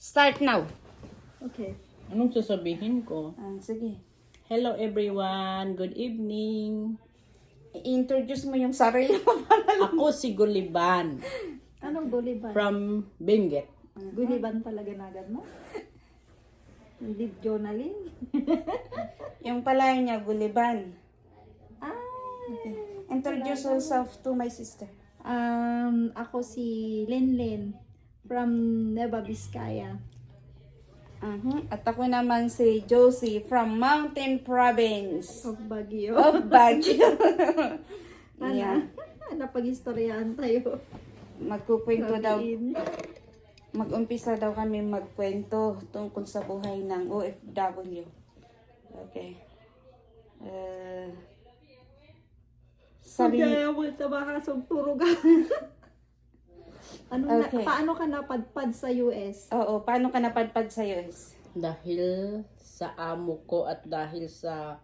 Start now. Okay. Anong sasabihin ko? Sige. Hello everyone, good evening. I-introduce mo yung sarili mo. Ako si Guliban Anong guliban? from Benguet. Guliban talaga na agad mo? Hindi journaling? Yung palay niya, Guliban. Ah, Introduce yourself to my sister. ako si Lenlen from Nueva Vizcaya. At ako naman si Josie from Mountain Province Of Baguio. of Baguio. Ano? Napag-istoryahan tayo. Magkukwento daw. Sabihin. Mag-umpisa daw kami magkwento tungkol sa buhay ng OFW. Okay. Sabi, Kaya mo sa makasong turugan. Okay. Paano ka napadpad sa US? oo, paano ka napadpad sa US? Dahil sa amo ko at dahil sa...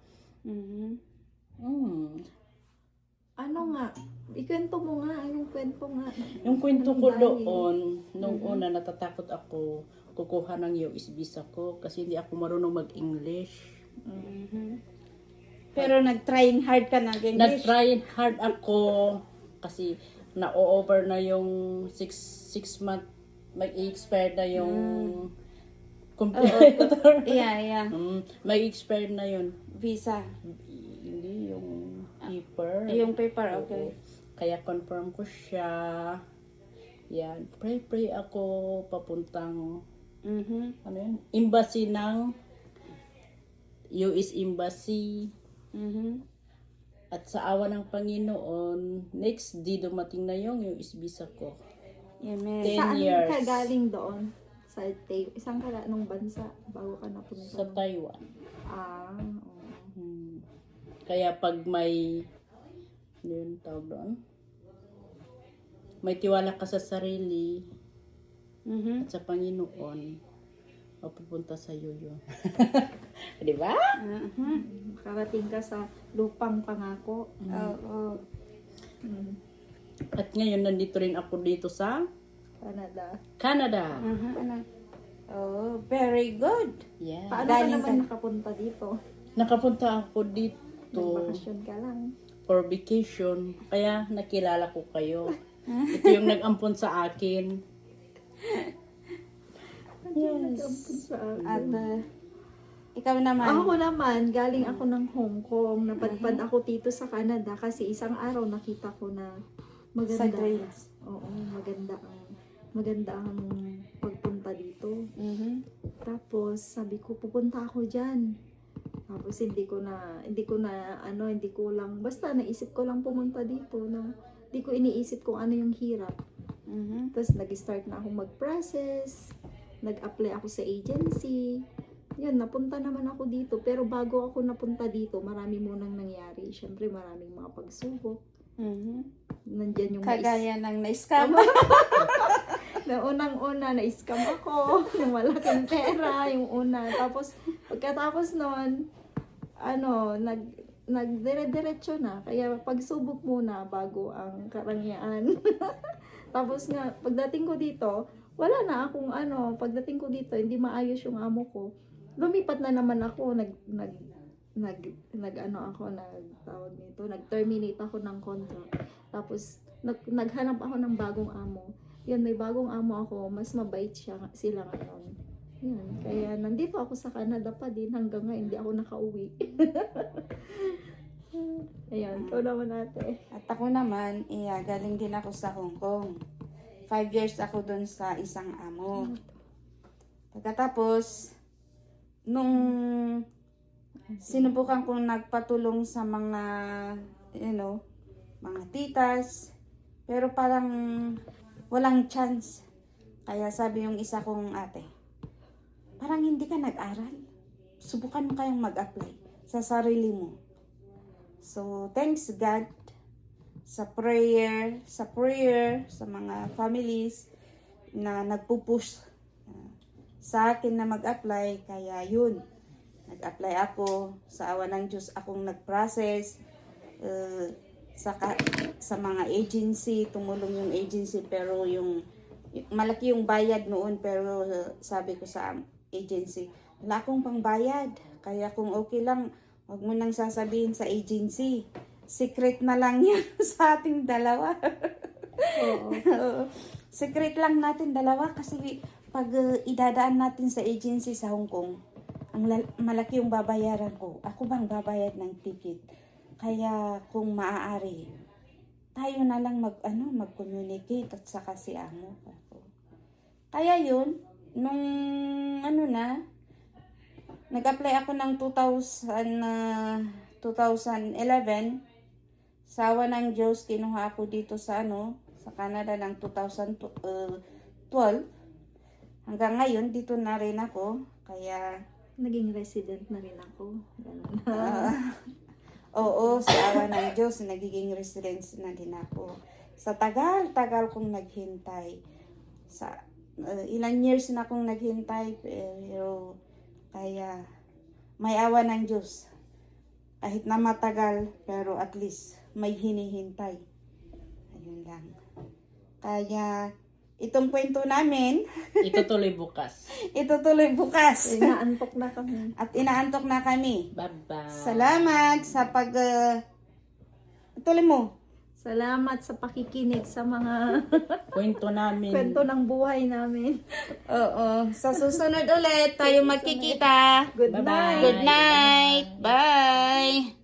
Ano nga? Ikwento mo nga. Yung kwento nga. Yung kwento ko Dahil- doon, nung una natatakot ako kukuha ng US visa ko kasi hindi ako marunong mag-English. Pero nag-trying hard ka ng English. Nag-try hard ako kasi na-over na yung 6 month, mag-expire na yung computer. Yeah. May expire na yun. Visa. Hindi yung paper. Yung paper, okay. Kaya confirm ko siya. Yan. Pray ako papuntang ano yun? Embassy ng US Embassy. At sa awa ng Panginoon, next day dumating na yung US visa ko. Amen. 10 Saan years. ka galing doon? Sa isang ka nung bansa bago ka napunta? Sa Taiwan. Oo. Kaya pag may ano yun tawag doon? May tiwala ka sa sarili at sa Panginoon, mapupunta sa iyo yun. Di ba? Makarating ka sa lupang pangako. Oo. At ngayon, nandito rin ako dito sa Canada. Canada. Oh, very good. Yeah. Paano ka Galing naman ka- nakapunta dito? Nakapunta ako dito Nagbakasyon ka lang. for vacation. Kaya nakilala ko kayo. Ito yung nag-ampon sa akin. Nag-ampun sa akin. At ikaw naman. Ako naman, galing ako ng Hong Kong. Napadpad ako dito sa Canada kasi isang araw nakita ko na Sa maganda. dreams. Oo, maganda ang pagpunta dito. Tapos sabi ko pupunta ako diyan. Tapos hindi ko lang basta naisip ko lang pumunta dito na hindi ko iniisip kung ano yung hirap. Tapos nag-start na akong mag-process. Nag-apply ako sa agency. Yun, napunta naman ako dito. Pero bago ako napunta dito, marami munang nangyari. Siyempre, maraming mga pagsubok. Nandyan yung Kagaya ng na-scam. na unang-una, na-scam ako. Yung malaking pera, yung una. Tapos, pagkatapos noon, nagdire-diretso na. Kaya pagsubok muna bago ang karangyaan. Tapos nga, pagdating ko dito, wala na akong pagdating ko dito, hindi maayos yung amo ko. Lumipat na naman ako, nag-terminate ako ng contract. Tapos, naghanap ako ng bagong amo. Yun, may bagong amo ako, mas mabait sila ngayon. Yun, kaya nandito ako sa Canada pa din, hanggang ngayon hindi ako nakauwi. Ayan, ikaw naman ate. At ako naman, galing din ako sa Hong Kong. 5 years ako dun sa isang amo. Pagkatapos, nung sinubukan kong nagpatulong sa mga, mga titas, pero parang walang chance. Kaya sabi yung isa kong ate, parang hindi ka nag-aral. Subukan mo kayang mag-apply sa sarili mo. So, thanks God sa prayer, sa mga families na nagpupush sa akin na mag-apply. Kaya yun, nag-apply ako. Sa awa ng Diyos akong nag-process. Sa mga agency, tumulong yung agency, pero yung malaki yung bayad noon, pero sabi ko sa agency, wala akong pangbayad. Kaya kung okay lang, wag mo nang sasabihin sa agency. Secret na lang yan sa ating dalawa. Oo. Oo. Secret lang natin dalawa kasi pag idadaan natin sa agency sa Hong Kong, malaki yung babayaran ko. Ako bang babayad ng ticket? Kaya kung maaari, tayo na lang mag-communicate at saka si amo. Kaya yun, nung nag-apply ako ng 2011, sawa ng Diyos, kinuha ako dito sa Canada ng 2012. Hanggang ngayon, dito na rin ako. Kaya, Naging resident na rin ako. Ganun. oo, sa awa ng Diyos, nagiging residence na din ako. Sa tagal-tagal kong naghintay. Sa ilang years na akong naghintay, pero kaya may awa ng Diyos. Kahit na matagal, pero at least may hinihintay. Ayun lang. Kaya, itong kwento namin, Itutuloy bukas. itutuloy bukas. Inaantok na kami. At inaantok na kami. Bye-bye. Salamat sa tuloy mo. Salamat sa pakikinig sa mga Kwento namin. kwento ng buhay namin. Oo. Sa susunod ulit, tayo magkikita. Good Bye-bye. night. Good night. Bye.